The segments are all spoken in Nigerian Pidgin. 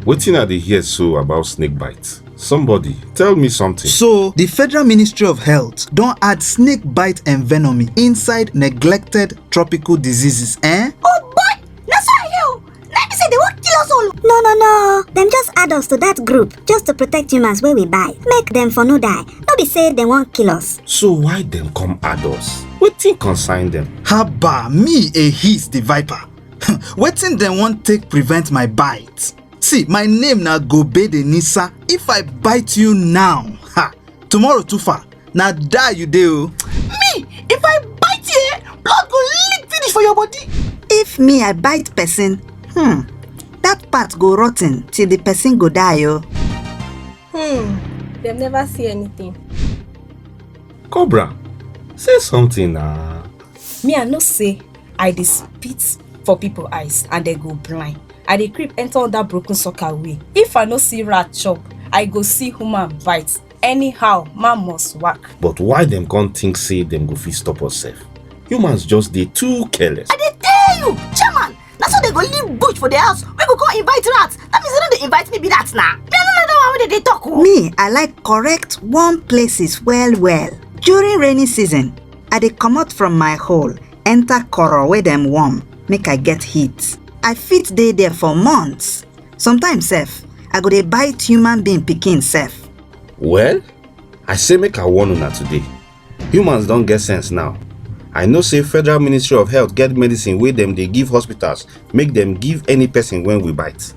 Wetin I dey hear so about snake bites? Somebody tell me something. So, the Federal Ministry of Health don add snake bite envenomy inside neglected tropical diseases, eh? Oh boy, that's why you. Let me say they won't kill us all. No. Them just add us to that group just to protect humans where we buy. Make them for no die. No be say they won't kill us. So why them come add us? Wetin concern them? Haba, me a his the viper. Wetin dem wan take prevent my bite? See, my name na Gobe de Nisa. If I bite you now, tomorrow too far. Na die you dey o. Me, if I bite you, blood go leak finish for your body. If me I bite person, that part go rotten till the person go die o. They've never see anything. Cobra, say something na. Me I no say I dey spit for people eyes and they go blind. I dey creep enter that broken soccer way. If I no see rat chop, I go see human bite. Anyhow, man must work. But why them can't think say them go fit stop us safe? Humans just dey too careless. I dey tell you, chairman. That's why they go leave bush for their house. We go invite rats. That means they don't invite me be that now. Me I don't know why they talk. Me, I like correct warm places well. During rainy season, I dey comot from my hole, enter coral where them warm, make I get heat. I fit dey there for months. Sometimes sef, I go dey bite human being pikin sef. Well, I say make I warn una today. Humans don't get sense now. I know say Federal Ministry of Health get medicine wey them dey give hospitals, make them give any person when we bite.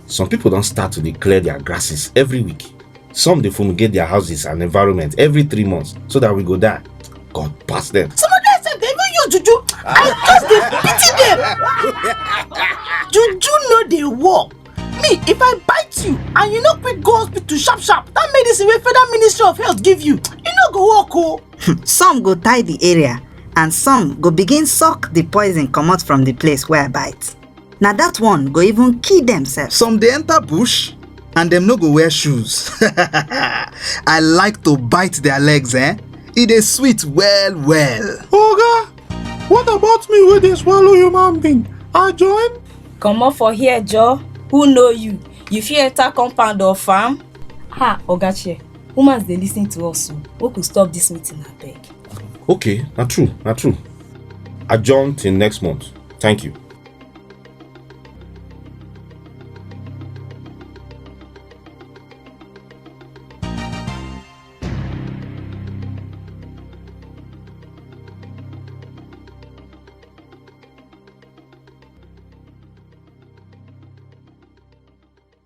Some people don't start to declare their grasses every week. Some dey fumigate their houses and environment every 3 months so that we go die. God pass them. Some of them said they even use juju. I just dey pity them. Juju no dey work. Me, if I bite you and you no quick go hospital sharp, that medicine wey Federal Ministry of Health give you, e no go work o. Some go tie the area and some go begin suck the poison comot from the place where I bite. Na that one go even kill themselves. Some dey enter bush and them no go wear shoes. I like to bite their legs, eh? E dey sweet well. Oga, what about me wey dey swallow human being? I join? Come on for here, Joe. Who know you? You fit enter compound or farm? Ogachi, humans dey listen to us so we could stop this meeting abeg. Okay, not true. Adjourn till next month. Thank you.